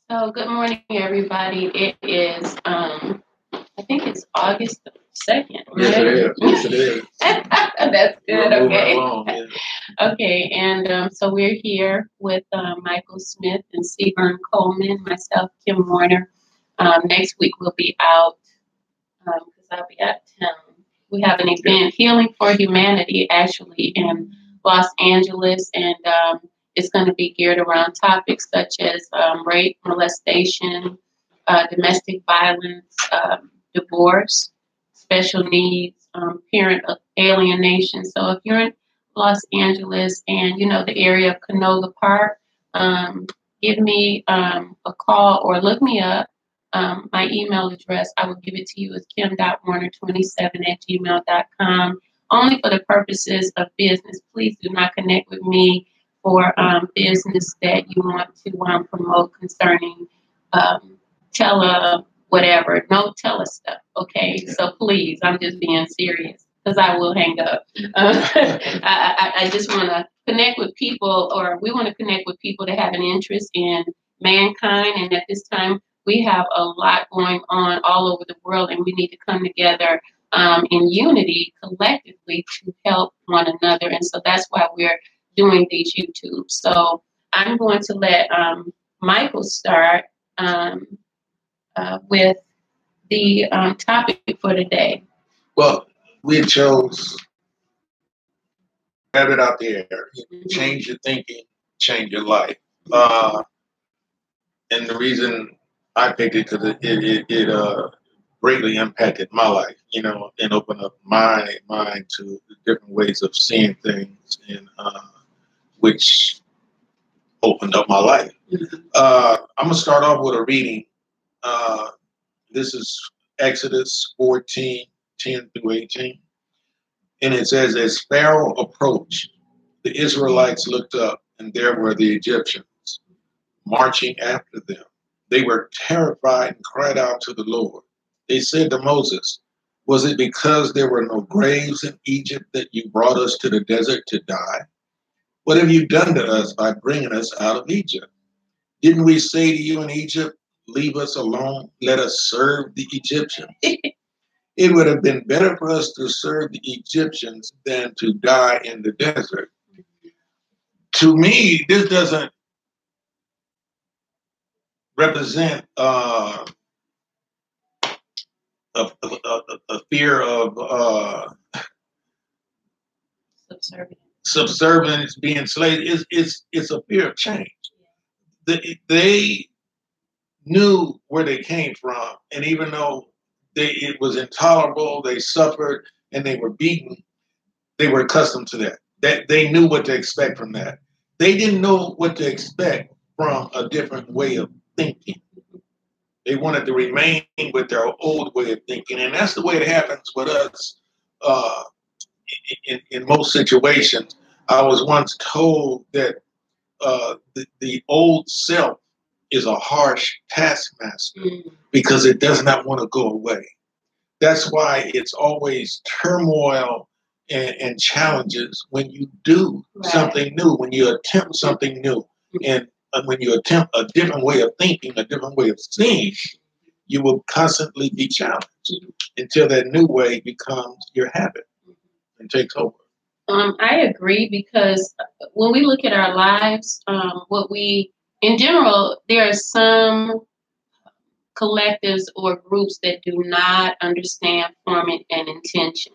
So good morning, everybody. It is, I think it's August the 2nd, Yes, it right? is. Yes, it is. That's We're good. moving Okay. along. Yeah. Okay. And so we're here with Michael Smith and Seaburn Coleman, myself, Kim Warner. Next week we'll be out because I'll be out of town. We have an event, Healing for Humanity, actually in Los Angeles, and it's going to be geared around topics such as rape, molestation, domestic violence, divorce, special needs, parent alienation. So if you're in Los Angeles and you know the area of Canoga Park, um, give me a call or look me up. My email address, I will give it to you, is kim.warner27@gmail.com. Only for the purposes of business. Please do not connect with me for business that you want to promote concerning tele whatever. No tele stuff, okay? So please, I'm just being serious because I will hang up. I just want to connect with people, or we want to connect with people that have an interest in mankind. And at this time, we have a lot going on all over the world, and we need to come together in unity collectively to help one another. And so that's why we're doing these YouTubes. So I'm going to let Michael start with the topic for today. Well, we chose have it out there. Change your thinking, change your life. And the reason I picked it because it greatly impacted my life, and opened up my mind to different ways of seeing things, and which opened up my life. I'm gonna start off with a reading. Uh, this is Exodus 14:10-18. And it says, as Pharaoh approached, the Israelites looked up, and there were the Egyptians marching after them. They were terrified and cried out to the Lord. They said to Moses, was it because there were no graves in Egypt that you brought us to the desert to die? What have you done to us by bringing us out of Egypt? Didn't we say to you in Egypt, leave us alone, let us serve the Egyptians? It would have been better for us to serve the Egyptians than to die in the desert. To me, this doesn't represent a fear of subservience, being slaves. It's a fear of change. They knew where they came from, and even though it was intolerable, they suffered and they were beaten. They were accustomed to that. That they knew what to expect from that. They didn't know what to expect from a different way of thinking. They wanted to remain with their old way of thinking, and that's the way it happens with us uh, in most situations. I was once told that the old self is a harsh taskmaster because it does not want to go away. That's why it's always turmoil and challenges when you do something new, when you attempt something new, and when you attempt a different way of thinking, a different way of seeing, you will constantly be challenged until that new way becomes your habit and takes over. I agree because when we look at our lives, in general, there are some collectives or groups that do not understand form and intention.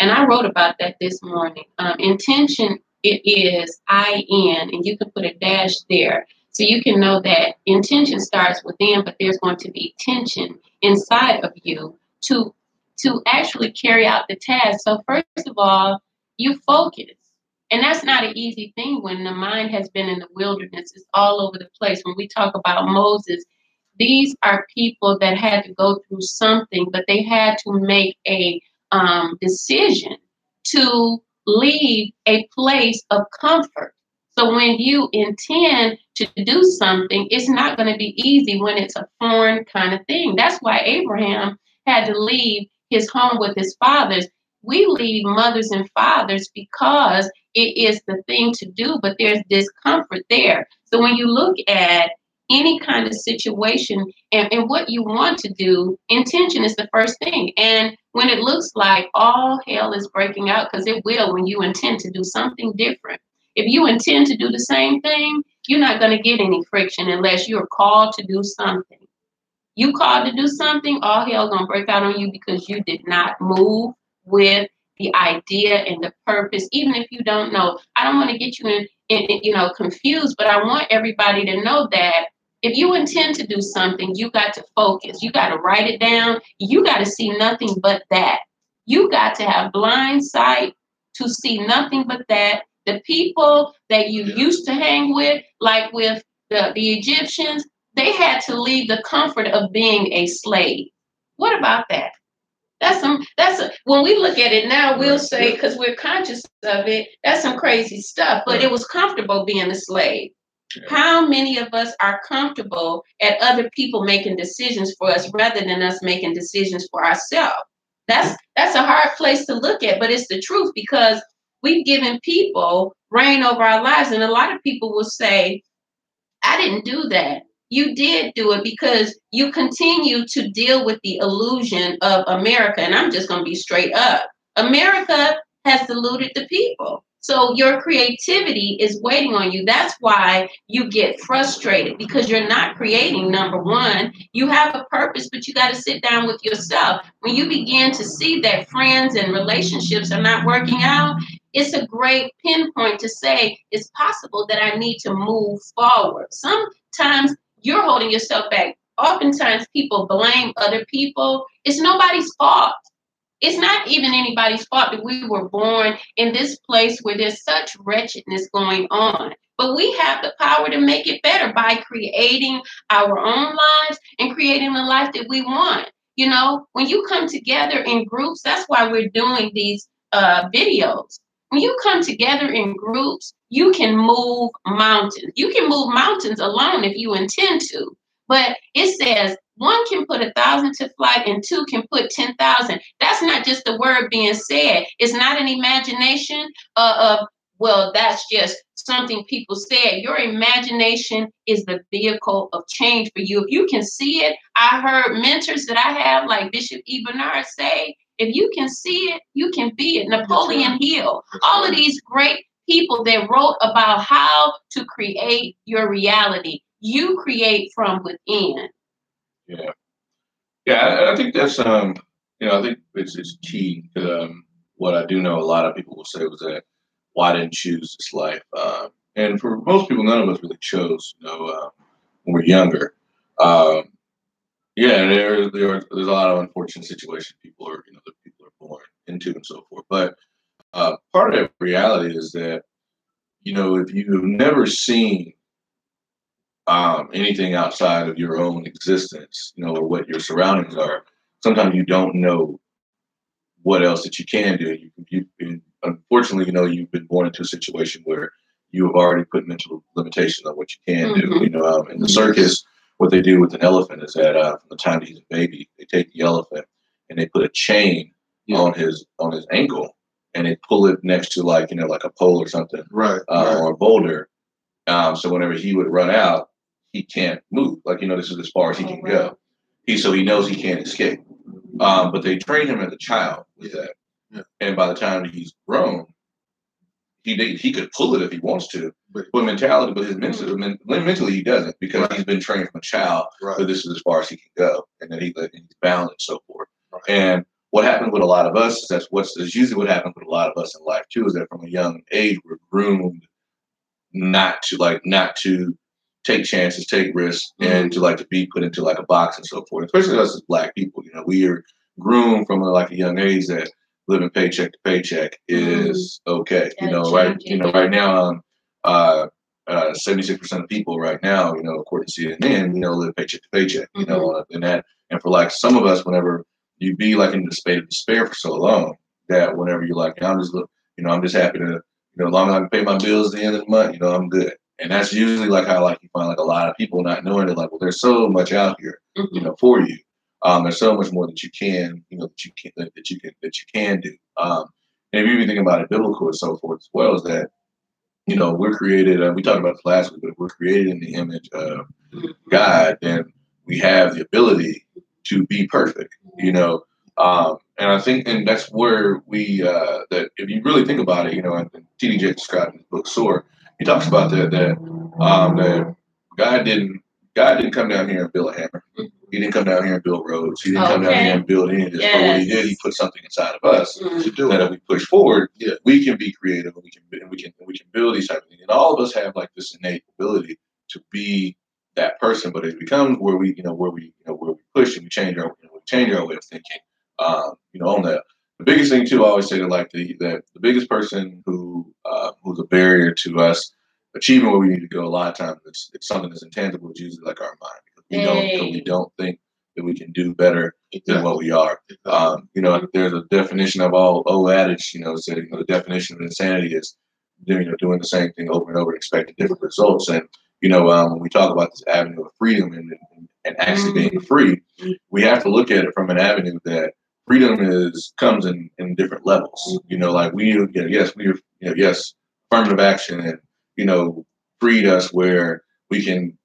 And I wrote about that this morning. Intention, it is IN, and you can put a dash there. So you can know that intention starts within, but there's going to be tension inside of you to actually carry out the task. So first of all, you focus. And that's not an easy thing when the mind has been in the wilderness. It's all over the place. When we talk about Moses, these are people that had to go through something, but they had to make a decision to leave a place of comfort. So when you intend to do something, it's not going to be easy when it's a foreign kind of thing. That's why Abraham had to leave his home with his fathers. We leave mothers and fathers because it is the thing to do, but there's discomfort there. So when you look at any kind of situation and what you want to do, intention is the first thing. And when it looks like all hell is breaking out, because it will when you intend to do something different. If you intend to do the same thing, you're not going to get any friction unless you're called to do something. You called to do something, all hell gonna break out on you because you did not move with the idea and the purpose. Even if you don't know, I don't want to get you confused, but I want everybody to know that if you intend to do something, you got to focus. You got to write it down. You got to see nothing but that. You got to have blind sight to see nothing but that. The people that you used to hang with, like with the Egyptians, they had to leave the comfort of being a slave. What about that? When we look at it now, we'll say, because we're conscious of it, that's some crazy stuff, but it was comfortable being a slave. How many of us are comfortable at other people making decisions for us rather than us making decisions for ourselves? That's a hard place to look at, but it's the truth because we've given people reign over our lives. And a lot of people will say, I didn't do that. You did do it because you continue to deal with the illusion of America. And I'm just going to be straight up. America has deluded the people. So your creativity is waiting on you. That's why you get frustrated because you're not creating, number one. You have a purpose, but you got to sit down with yourself. When you begin to see that friends and relationships are not working out, it's a great pinpoint to say it's possible that I need to move forward. Sometimes you're holding yourself back. Oftentimes people blame other people. It's nobody's fault. It's not even anybody's fault that we were born in this place where there's such wretchedness going on. But we have the power to make it better by creating our own lives and creating the life that we want. You know, when you come together in groups, that's why we're doing these videos. When you come together in groups, you can move mountains. You can move mountains alone if you intend to. But it says one can put 1,000 to flight and two can put 10,000. That's not just the word being said. It's not an imagination of, well, that's just something people said. Your imagination is the vehicle of change for you. If you can see it, I heard mentors that I have, like Bishop E. Bernard, say, if you can see it, you can be it. Napoleon Hill, all of these great people that wrote about how to create your reality. You create from within. Yeah, yeah. I think that's I think it's key. What I do know, a lot of people will say was that, why didn't choose this life? And for most people, none of us really chose. When we're younger. Um, yeah, and there's a lot of unfortunate situations that people are born into and so forth. But part of that reality is that if you've never seen anything outside of your own existence, or what your surroundings are, sometimes you don't know what else that you can do. Unfortunately, you've been born into a situation where you have already put mental limitations on what you can do. In the circus, what they do with an elephant is that from the time he's a baby, they take the elephant and they put a chain on his ankle and they pull it next to like a pole or something, right. Or a boulder. So whenever he would run out, he can't move. This is as far as he can go. So he knows he can't escape. But they train him as a child with that. Yeah. And by the time he's grown, he could pull it if he wants to. But his mentally he doesn't because he's been trained from a child. Right. But this is as far as he can go, and then he's bound and so forth. Right. And what happens with a lot of us, that's usually what happens with a lot of us in life too, is that from a young age we're groomed not to take chances, take risks, and to be put into like a box and so forth. Especially us as Black people, we are groomed from a young age that living paycheck to paycheck is okay. Right now, 76% of people right now, according to CNN, live paycheck to paycheck. And for some of us, whenever you be in the state of despair for so long, that whenever you're I'm just happy to. As long as I can pay my bills at the end of the month, I'm good. And that's usually how you find a lot of people not knowing that there's so much out here, for you. There's so much more that you can, that you can do. And if you even think about it biblical and so forth as well, is that we're created. We talked about this last week, but we're created in the image of God, then we have the ability to be perfect. And I think, and that's where that if you really think about it, and T.D. Jakes described in his book Soar, he talks about that God didn't God didn't come down here and build a hammer. He didn't come down here and build roads. He didn't come down here and build any of this. Yes. But what he did, he put something inside of us that if we push forward, we can be creative and we can build these type of things. And all of us have like this innate ability to be that person. But it becomes where we push and we change our way of thinking. On that. The biggest thing too, I always say that the biggest person who's a barrier to us achieving where we need to go a lot of times it's something that's intangible. It's usually like our mind. We don't think that we can do better than what we are. There's a definition of old adage, said, the definition of insanity is, doing the same thing over and over and expecting different results. And, when we talk about this avenue of freedom and actually being free, we have to look at it from an avenue that freedom comes in different levels. Yes, affirmative action and, freed us where we can,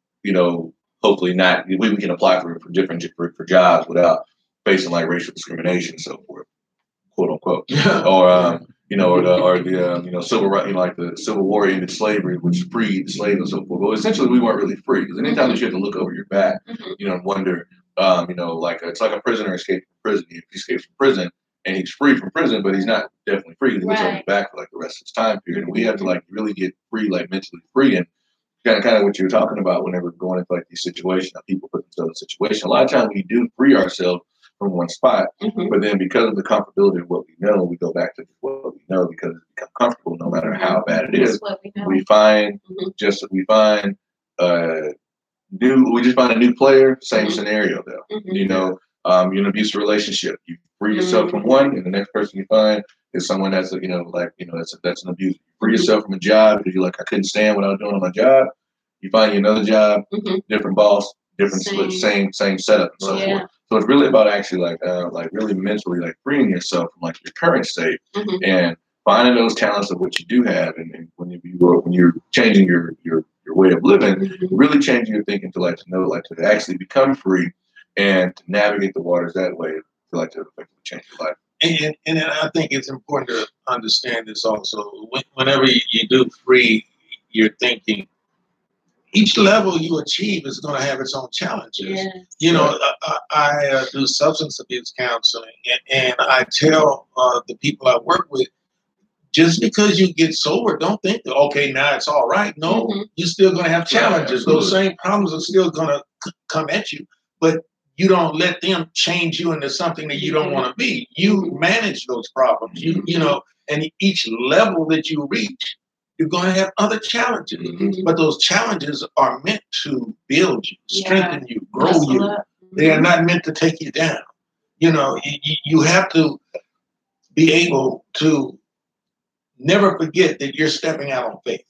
hopefully not, we can apply for different for jobs without facing like racial discrimination and so forth, quote unquote. Or the civil right, like the Civil War ended slavery, which freed the slaves and so forth. Well, essentially, we weren't really free because anytime that you have to look over your back, and wonder, it's like a prisoner escaped from prison. If he escapes from prison and he's free from prison, but he's not definitely free because he looks over his back for like the rest of his time period. And we have to like really get free, like mentally free. And kind of what you're talking about whenever going into like these situations, people put themselves in a situation. A lot of times we do free ourselves from one spot, but then because of the comfortability of what we know, we go back to what we know because it's become comfortable no matter how bad it is. We find we just find a new player, same scenario though. You're in an abusive relationship. You free yourself from one, and the next person you find is someone that's that's an abuse. You free yourself from a job because you're like, I couldn't stand what I was doing on my job. You find you another job, different boss, different split, same setup and so forth. So it's really about actually like really mentally like freeing yourself from like your current state and finding those talents of what you do have, and when you're changing your way of living, really changing your thinking to to actually become free and to navigate the waters that way to effectively change your life. And I think it's important to understand this also. Whenever you do free your thinking, each level you achieve is going to have its own challenges. I do substance abuse counseling, and I tell the people I work with, just because you get sober, don't think that, okay, now it's all right. No, you're still going to have challenges. Those same problems are still going to come at you, but you don't let them change you into something that you don't want to be. You manage those problems, and each level that you reach, you're going to have other challenges, but those challenges are meant to build you, strengthen you, grow you. They are not meant to take you down. You have to be able to never forget that you're stepping out on faith.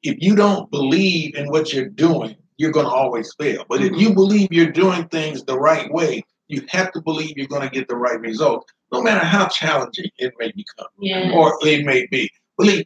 If you don't believe in what you're doing, you're going to always fail. But if you believe you're doing things the right way, you have to believe you're going to get the right result, no matter how challenging it may become or it may be. Believe.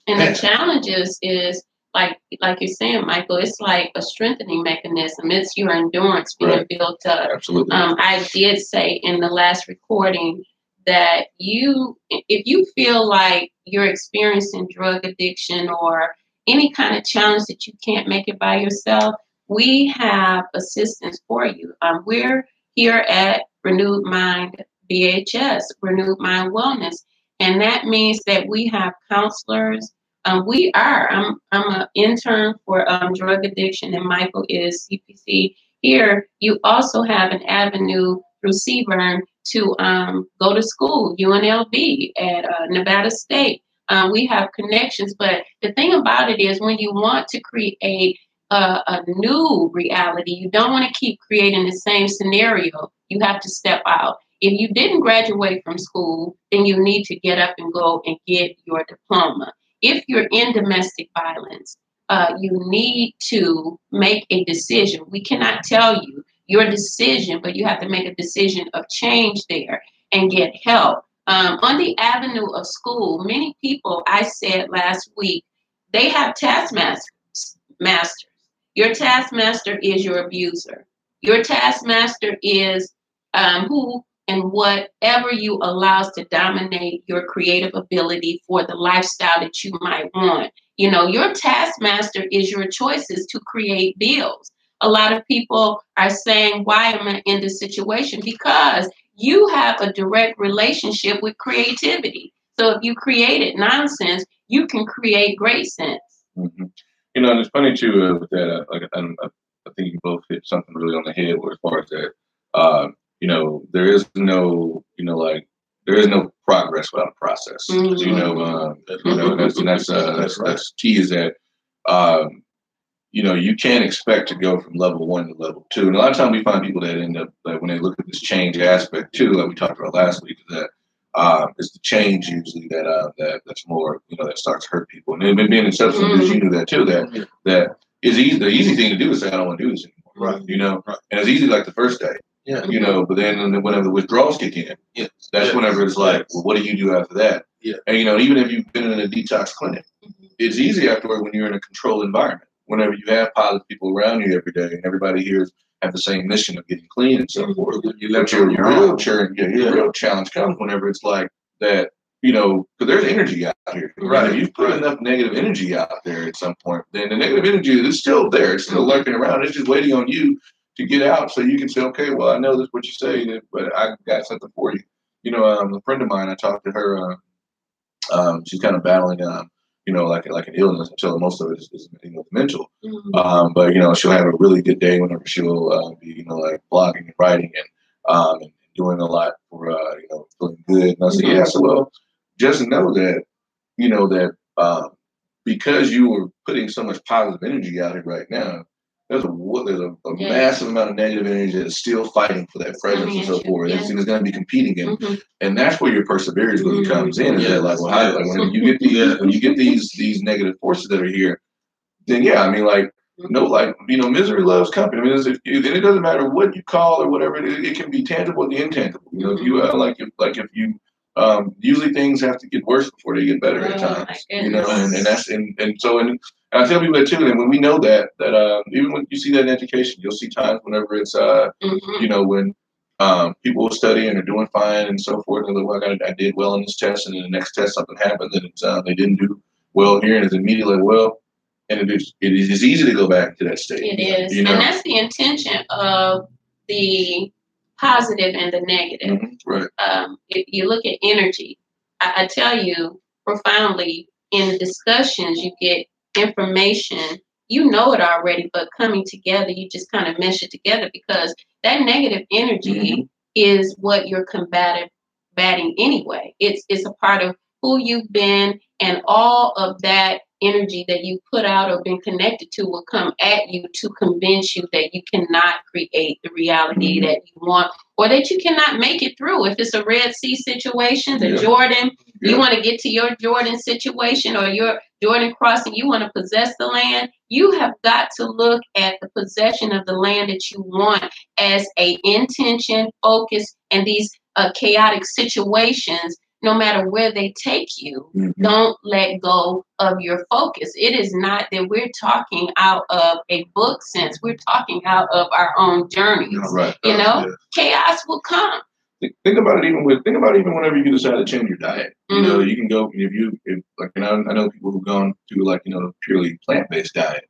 And the challenges is like you're saying, Michael, it's like a strengthening mechanism. It's your endurance being built up. Absolutely. I did say in the last recording that if you feel like you're experiencing drug addiction or any kind of challenge that you can't make it by yourself, we have assistance for you. We're here at Renewed Mind BHS, Renewed Mind Wellness. And that means that we have counselors. I'm an intern for drug addiction, and Michael is CPC. Here, you also have an avenue through CBURN to go to school, UNLV at Nevada State. We have connections, but the thing about it is when you want to create a new reality, you don't want to keep creating the same scenario. You have to step out. If you didn't graduate from school, then you need to get up and go and get your diploma. If you're in domestic violence, you need to make a decision. We cannot tell you your decision, but you have to make a decision of change there and get help. On the avenue of school, many people, I said last week, they have taskmasters. Your taskmaster is your abuser. Your taskmaster is who and whatever you allows to dominate your creative ability for the lifestyle that you might want. You know, your taskmaster is your choices to create bills. A lot of people are saying, why am I in this situation? Because you have a direct relationship with creativity. So if you created nonsense, you can create great sense. Mm-hmm. You know, and it's funny too with that. I think you both hit something really on the head as far as that. You know, there is no, there is no progress without a process. Mm-hmm. That's key. Is that you can't expect to go from level 1 to level 2. And a lot of times we find people that end up, like, when they look at this change aspect too, like we talked about last week, is that it's the change usually that's more, that starts to hurt people. And then being in substance abuse, you knew that too, that is easy. The easy thing to do is say, I don't want to do this anymore. Right. Right. And it's easy like the first day. Yeah. But then whenever the withdrawals kick in, that's whenever it's like, well, what do you do after that? Yeah. And even if you've been in a detox clinic, it's easy afterward when you're in a controlled environment. Whenever you have positive people around you every day, and everybody here have the same mission of getting clean and so forth. Your real challenge comes whenever it's like that, because there's energy out here. Right. And if you put enough negative energy out there at some point, then the negative energy is still there. It's still lurking around. It's just waiting on you to get out so you can say, okay, well, I know this is what you say, but I got something for you. A friend of mine, I talked to her, she's kind of battling like an illness. So most of it is mental. Mm-hmm. But she'll have a really good day whenever she'll be like blogging and writing and doing a lot for feeling good. And I say, so well, just know that that because you were putting so much positive energy out here right now, there's a massive amount of negative energy that is still fighting for that presence and so forth. And it's going to be competing, and that's where your perseverance really comes in. Is that like, well, how, like when you get these negative forces that are here, then misery loves company. I mean, it doesn't matter what you call or whatever it can be tangible and the intangible. If you usually things have to get worse before they get better at times. And I tell people that too. And when we know that even when you see that in education, you'll see times whenever it's when people will study and are doing fine and so forth. And they're like, well, I did well in this test, and then the next test something happened and they didn't do well here, and it's immediately and it is easy to go back to that state. It is, and that's the intention of the positive and the negative. Mm-hmm. Right. If you look at energy, I tell you profoundly, in discussions, you get information, you know it already, but coming together, you just kind of mesh it together, because that negative energy is what you're combating anyway. It's a part of who you've been, and all of that energy that you put out or been connected to will come at you to convince you that you cannot create the reality that you want, or that you cannot make it through. If it's a Red Sea situation, the Jordan, you want to get to your Jordan situation or your Jordan crossing, you want to possess the land, you have got to look at the possession of the land that you want as a intention, focus, and these chaotic situations. No matter where they take you, don't let go of your focus. It is not that we're talking out of a book sense. We're talking out of our own journeys. Chaos will come. Think about it even whenever you decide to change your diet. You can go I know people who've gone to purely plant-based diet.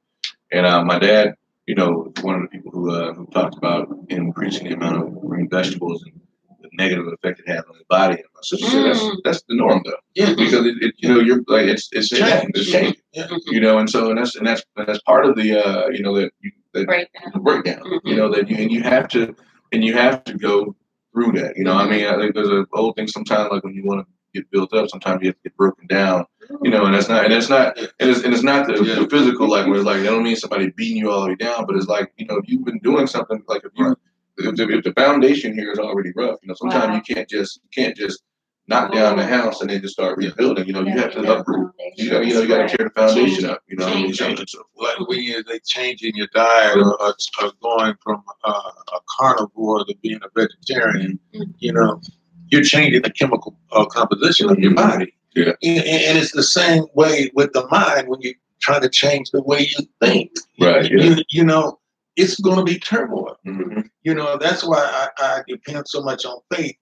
And my dad, one of the people who talked about increasing the amount of green vegetables and the negative effect it has on his body. And my sister said that's the norm though. Yeah. Because you're like it's changing. It's changing. Yeah. And that's part of the the breakdown. That you have to go through that. I mean, I think there's an old thing sometimes, like when you want to get built up, sometimes you have to get broken down. And it's not the physical, like where it's like, I don't mean somebody beating you all the way down, but it's like, if you've been doing something, like if the foundation here is already rough, sometimes you can't just knock down the house and then just start rebuilding. You have to uproot. You got to tear the foundation up. Like when they changing your diet or going from a carnivore to being a vegetarian, you're changing the chemical composition of your body. Yeah. And it's the same way with the mind when you try to change the way you think. Right. Yeah. You know, it's going to be turmoil. Mm-hmm. You know, that's why I depend so much on faith.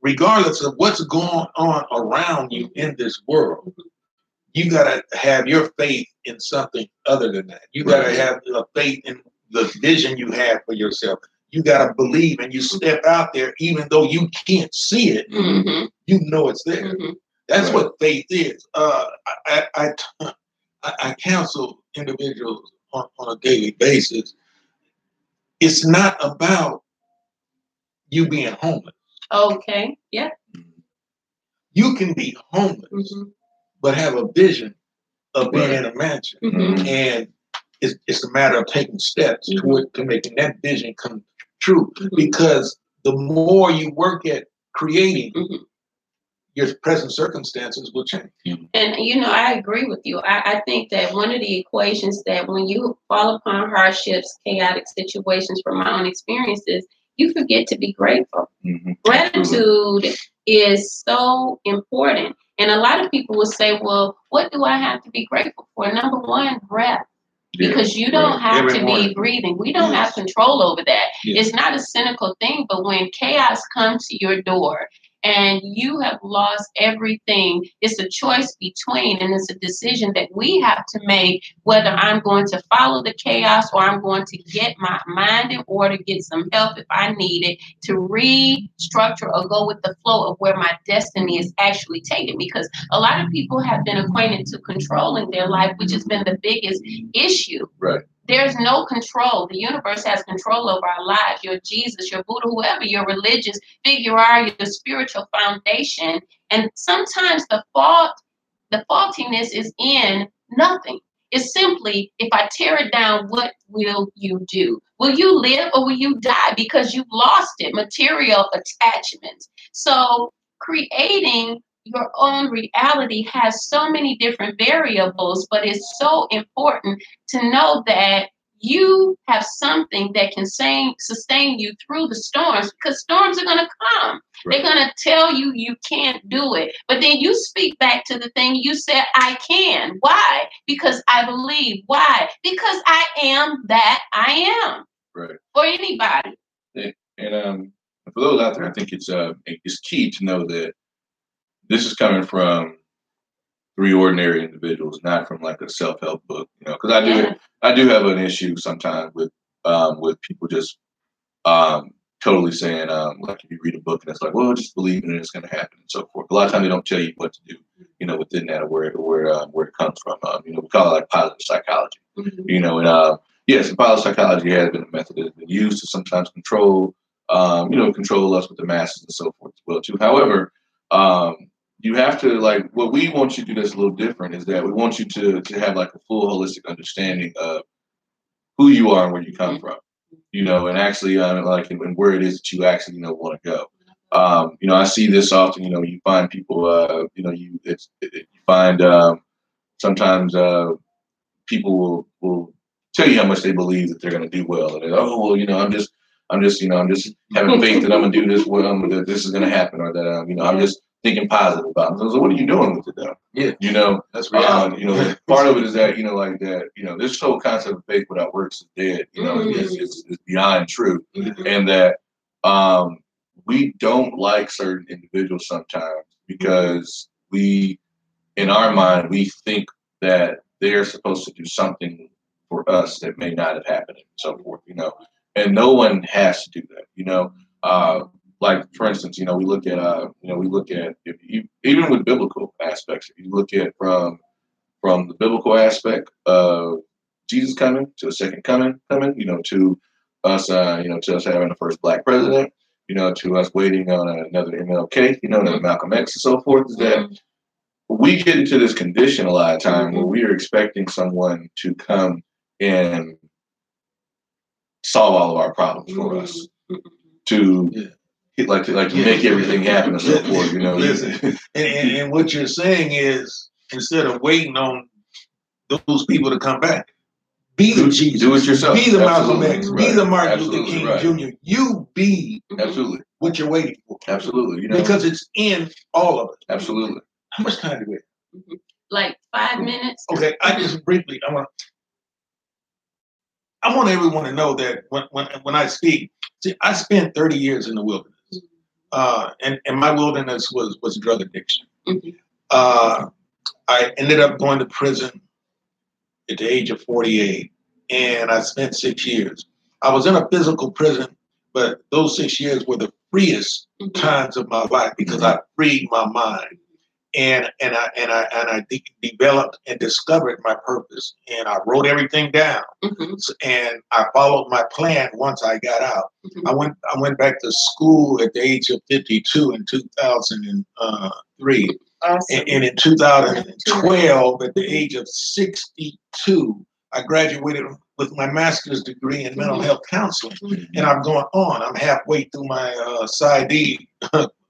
Regardless of what's going on around you in this world, you got to have your faith in something other than that. You got to have a faith in the vision you have for yourself. You got to believe, and you step out there, even though you can't see it, you know it's there. That's what faith is. I counsel individuals on a daily basis. It's not about you being homeless. Okay. Yeah. You can be homeless, but have a vision of being in a mansion. And it's a matter of taking steps to making that vision come true. Because the more you work at creating, your present circumstances will change. And, you know, I agree with you. I think that one of the equations that when you fall upon hardships, chaotic situations, from my own experiences, you forget to be grateful. Gratitude is so important. And a lot of people will say, well, what do I have to be grateful for? Number one, breath. Because you don't have to be breathing. We don't have control over that. It's not a cynical thing, but when chaos comes to your door and you have lost everything, it's a choice between, and it's a decision that we have to make, whether I'm going to follow the chaos or I'm going to get my mind in order, get some help if I need it, to restructure or go with the flow of where my destiny is actually taken. Because a lot of people have been acquainted to controlling their life, which has been the biggest issue. Right. There's no control. The universe has control over our lives. Your Jesus, your Buddha, whoever your religious figure are, your spiritual foundation. And sometimes the faultiness is in nothing. It's simply, if I tear it down, what will you do? Will you live or will you die? Because you've lost it, material attachments. So creating your own reality has so many different variables, but it's so important to know that you have something that can sustain you through the storms, because storms are going to come. They're going to tell you you can't do it. But then you speak back to the thing you said, I can. Why? Because I believe. Why? Because I am that I am. Right. For anybody. And for those out there, I think it's key to know that this is coming from three ordinary individuals, not from like a self-help book, you know, because I do have an issue sometimes with people just totally saying like if you read a book and it's like, well, just believe in it, it's going to happen and so forth. A lot of times they don't tell you what to do, you know, within that or where it comes from. You know, we call it like positive psychology, you know, and yes, positive psychology has been a method that has been used to sometimes control us with the masses and so forth as well too. However, you have to, like, what we want you to do that's a little different is that we want you to have like a full holistic understanding of who you are and where you come from, you know, and actually like and where it is that you actually, you know, want to go. You know, I see this often, you know, you find people, you know, you find sometimes people will tell you how much they believe that they're going to do well. And they're, oh, well, you know, I'm just having faith that I'm going to do this well, that this is going to happen, or that, you know, I'm just thinking positive about it. So what are you doing with it though? Yeah. You know, that's reality. You know, part of it is that, you know, like that, you know, this whole concept of faith without works is dead, you know, is beyond true. And that we don't like certain individuals sometimes because in our mind, we think that they're supposed to do something for us that may not have happened and so forth, you know, and no one has to do that, you know. Like, for instance, you know, we look at even with biblical aspects, if you look at from the biblical aspect of Jesus coming to a second coming, you know, to us, to us having the first black president, you know, to us waiting on another MLK, you know, another Malcolm X and so forth, is that we get into this condition a lot of time where we are expecting someone to come and solve all of our problems for us, to make everything happen and so forth, you know. Listen, and what you're saying is, instead of waiting on those people to come back, be the Jesus. Do it yourself. Be the Malcolm X. Right. Be the Martin Luther King Jr. You be absolutely what you're waiting for. Absolutely. You know, because it's in all of it. Absolutely. How much time do we have? Like 5 minutes. Okay, I just briefly, I want everyone to know that when I speak, see, I spent 30 years in the wilderness. And my wilderness was drug addiction. I ended up going to prison at the age of 48, and I spent 6 years. I was in a physical prison, but those 6 years were the freest times of my life because I freed my mind, and I developed and discovered my purpose, and I wrote everything down, and I followed my plan once I got out. I went back to school at the age of 52 in 2003. Awesome. And in 2012, at the age of 62, I graduated with my master's degree in mental health counseling. And I'm going on. I'm halfway through my PsyD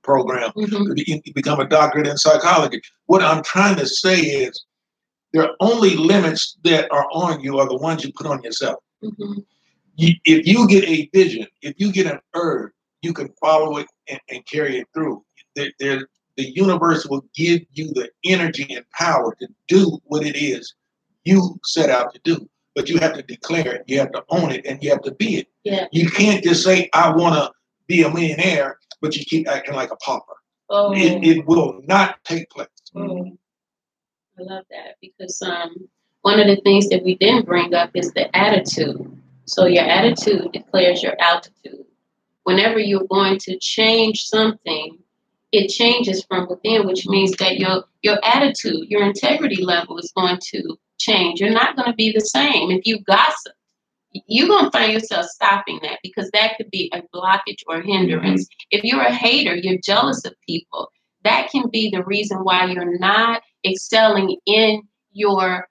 program to become a doctorate in psychology. What I'm trying to say is there are only limits that are on you are the ones you put on yourself. If you get a vision, if you get an urge, you can follow it and carry it through. The universe will give you the energy and power to do what it is you set out to do. But you have to declare it, you have to own it, and you have to be it. Yeah. You can't just say, I want to be a millionaire, but you keep acting like a pauper. Oh. It will not take place. Oh. I love that because one of the things that we didn't bring up is the attitude. So your attitude declares your altitude. Whenever you're going to change something, it changes from within, which means that your attitude, your integrity level is going to change. You're not going to be the same. If you gossip, you're going to find yourself stopping that because that could be a blockage or hindrance. If you're a hater, you're jealous of people, that can be the reason why you're not excelling in your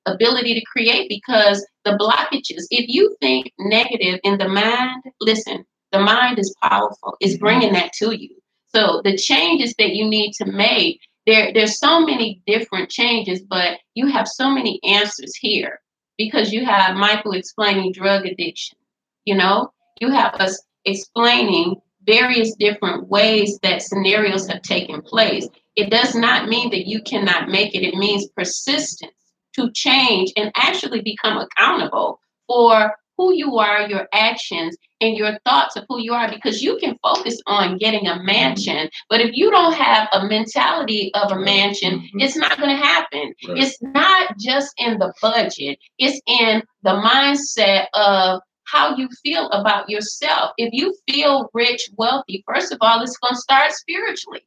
ability to create because the blockages, if you think negative in the mind, listen, the mind is powerful. It's bringing that to you. So the changes that you need to make, there's so many different changes, but you have so many answers here because you have Michael explaining drug addiction. You know, you have us explaining various different ways that scenarios have taken place. It does not mean that you cannot make it. It means persistence to change and actually become accountable for who you are, your actions, and your thoughts of who you are, because you can focus on getting a mansion, but if you don't have a mentality of a mansion, it's not going to happen. Right. It's not just in the budget. It's in the mindset of how you feel about yourself. If you feel rich, wealthy, first of all, it's going to start spiritually.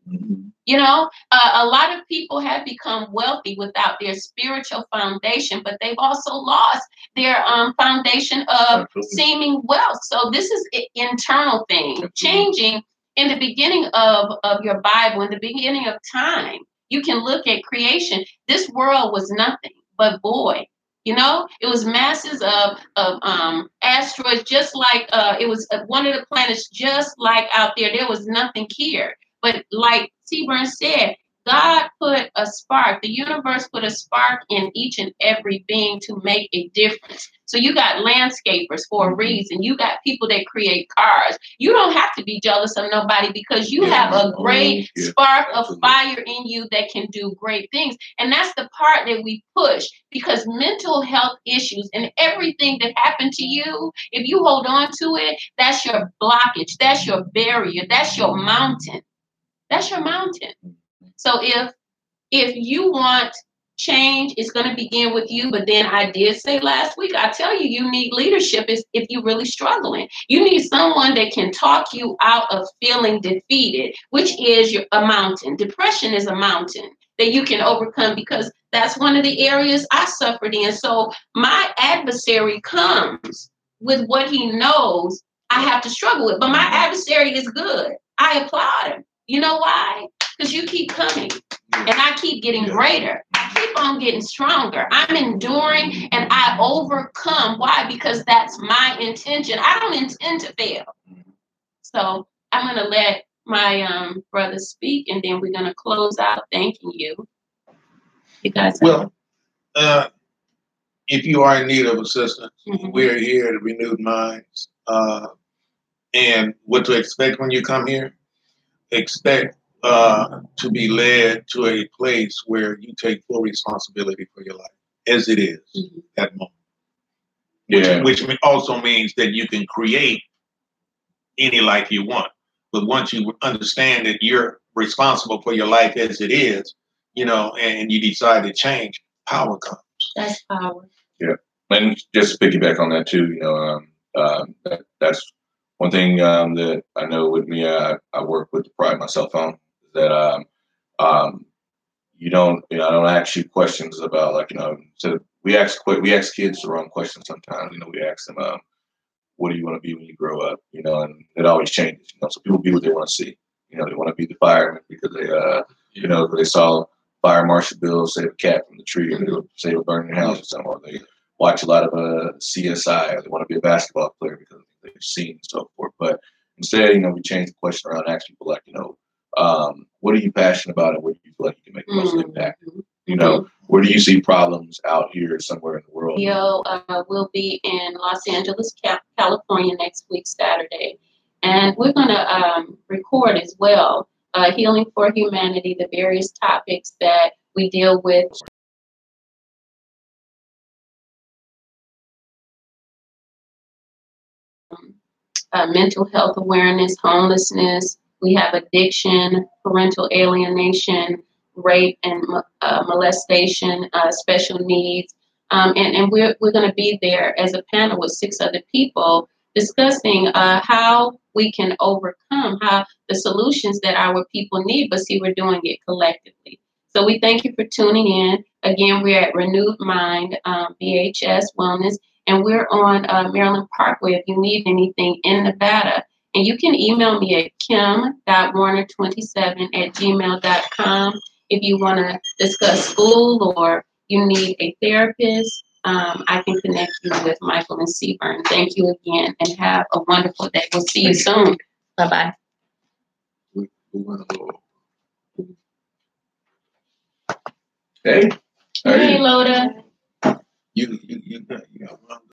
You know, a lot of people have become wealthy without their spiritual foundation, but they've also lost their foundation of seeming wealth. So this is an internal thing, changing in the beginning of your Bible, in the beginning of time. You can look at creation. This world was nothing but void. You know, it was masses of asteroids, just like it was one of the planets, just like out there. There was nothing here. But like Seaburn said, God put a spark. The universe put a spark in each and every being to make a difference. So you got landscapers for a reason. You got people that create cars. You don't have to be jealous of nobody because you have a great spark of fire in you that can do great things. And that's the part that we push, because mental health issues and everything that happened to you, if you hold on to it, that's your blockage. That's your barrier. That's your mountain. That's your mountain. So if you want change, it's going to begin with you. But then I did say last week, I tell you, you need leadership if you're really struggling. You need someone that can talk you out of feeling defeated, which is a mountain. Depression is a mountain that you can overcome, because that's one of the areas I suffered in. So my adversary comes with what he knows I have to struggle with. But my adversary is good. I applaud him. You know why? Because you keep coming and I keep getting greater. I keep on getting stronger. I'm enduring and I overcome. Why? Because that's my intention. I don't intend to fail. So I'm going to let my brother speak, and then we're going to close out thanking you. You guys. Well, if you are in need of assistance, we're here at Renewed Minds. And what to expect when you come here? Expect to be led to a place where you take full responsibility for your life as it is that moment. Yeah. Which also means that you can create any life you want. But once you understand that you're responsible for your life as it is, and you decide to change, power comes. That's power. Yeah. And just to piggyback on that too, that's one thing that I know with me, I work with to pride myself on is that I don't ask you questions about so we ask kids the wrong questions sometimes. We ask them, what do you want to be when you grow up? And it always changes. So people be what they want to see. They want to be the fireman because they saw fire marshal Bill save a cat from the tree, or they would save a burning house or something. Or they watch a lot of CSI, or they want to be a basketball player because they've seen and so forth. But instead, we change the question around, ask people like, what are you passionate about, and what do you feel like you can make the most impact? Where do you see problems out here somewhere in the world? We'll be in Los Angeles, California next week, Saturday. And we're going to record as well, Healing for Humanity, the various topics that we deal with. Mental health awareness, homelessness. We have addiction, parental alienation, rape and molestation, special needs. And we're going to be there as a panel with 6 other people discussing how we can overcome, how the solutions that our people need, but see, we're doing it collectively. So we thank you for tuning in. Again, we're at Renewed Mind, BHS Wellness, and we're on Maryland Parkway if you need anything in Nevada. And you can email me at kim.warner27@gmail.com if you want to discuss school or you need a therapist. I can connect you with Michael and Seaburn. Thank you again and have a wonderful day. We'll see you soon. Bye-bye. Hey. Hey, Loda. You got